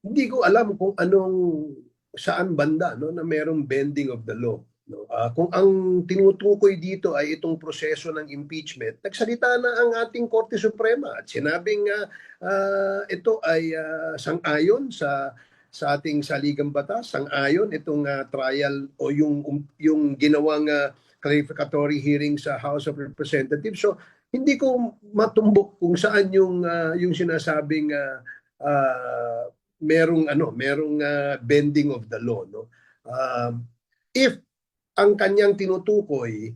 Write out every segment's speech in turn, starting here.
hindi ko alam kung saan banda no na merong bending of the law. No? Kung ang tinutukoy dito ay itong proseso ng impeachment, nagsalita na ang ating Korte Suprema at sinabing ito ay sang-ayon sa ating saligang batas, sang-ayon itong trial o yung ginawang clarificatory hearing sa House of Representatives. So hindi ko matumbok kung saan yung sinasabing merong bending of the law, no. If ang kanyang tinutukoy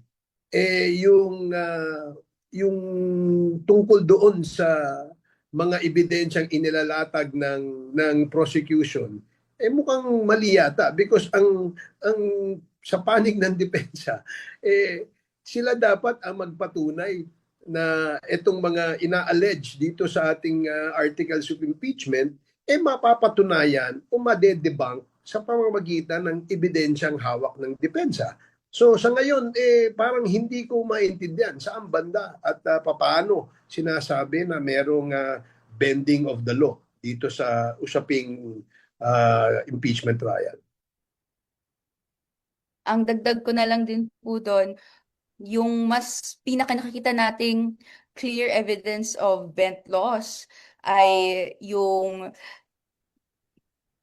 yung tungkol doon sa mga ebidensyang inilalatag ng prosecution, mukhang mali yata because ang sa panig ng depensa sila dapat ang magpatunay na itong mga ina-allege dito sa ating articles of impeachment mapapatunayan o madedebunk sa pamamagitan ng ebidensyang hawak ng depensa. So sa ngayon, parang hindi ko maintindihan saan banda at papaano sinasabi na merong bending of the law dito sa usaping impeachment trial. Ang dagdag ko na lang din po doon, yung mas nakikita nating clear evidence of bent laws ay yung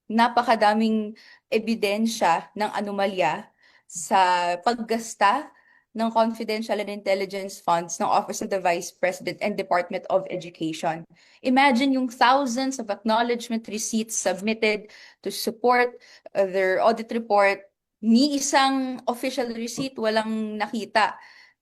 napakadaming ebidensya ng anomalya sa paggasta ng confidential and intelligence funds ng Office of the Vice President and Department of Education. Imagine yung thousands of acknowledgement receipts submitted to support their audit report. Ni isang official receipt walang nakita.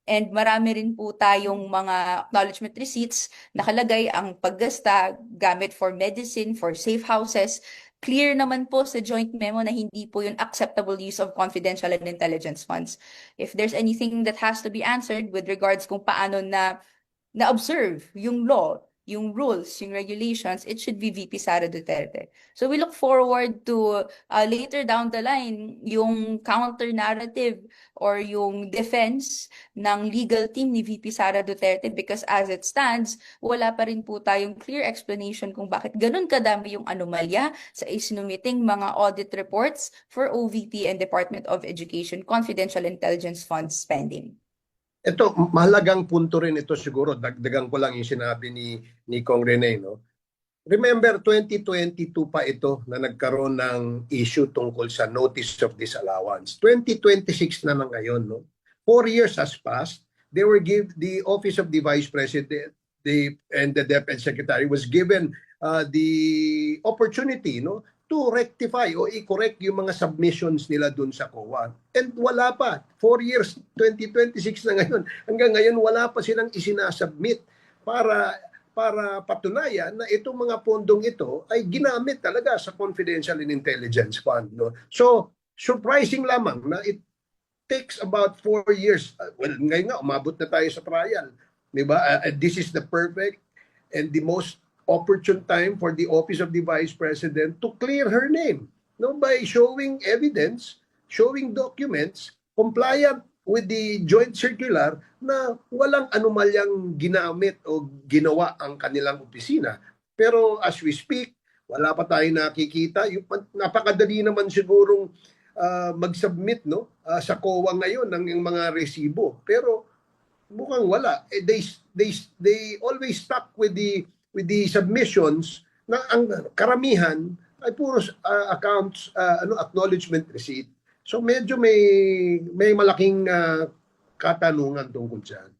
And marami rin po tayong mga acknowledgement receipts nakalagay ang paggasta gamit for medicine, for safe houses. Clear naman po sa joint memo na hindi po yun acceptable use of confidential and intelligence funds. If there's anything that has to be answered with regards kung paano na-observe yung law, yung rules, yung regulations, it should be VP Sara Duterte. So we look forward to later down the line, yung counter-narrative or yung defense ng legal team ni VP Sara Duterte because as it stands, wala pa rin po tayong clear explanation kung bakit ganun kadami yung anomalya sa isinumiting mga audit reports for OVP and Department of Education Confidential Intelligence Fund spending. Ito, mahalagang punto rin ito siguro. Dagdagan ko lang yung sinabi ni Kong Rene. No? Remember, 2022 pa ito na nagkaroon ng issue tungkol sa notice of disallowance. 2026 na ngayon. No? 4 years has passed. The Office of the Vice President and the DepEd Secretary was given the opportunity to rectify o i-correct yung mga submissions nila dun sa COA. And wala pa. 4 years, 2026 na ngayon. Hanggang ngayon, wala pa silang isinasubmit para patunayan na itong mga pondong ito ay ginamit talaga sa confidential and intelligence fund. No? So, surprising lamang na it takes about 4 years. Well, ngayon nga, umabot na tayo sa trial. Diba? This is the perfect and the most opportune time for the Office of the Vice President to clear her name by showing evidence, showing documents, compliant with the joint circular na walang anomalyang ginamit o ginawa ang kanilang opisina. Pero as we speak, wala pa tayong nakikita. Napakadali naman sigurong mag-submit sa COA ngayon ng mga resibo. Pero mukhang wala. They always stuck with the submissions na ang karamihan ay puro accounts acknowledgement receipt. So medyo may malaking katanungan tungkol diyan.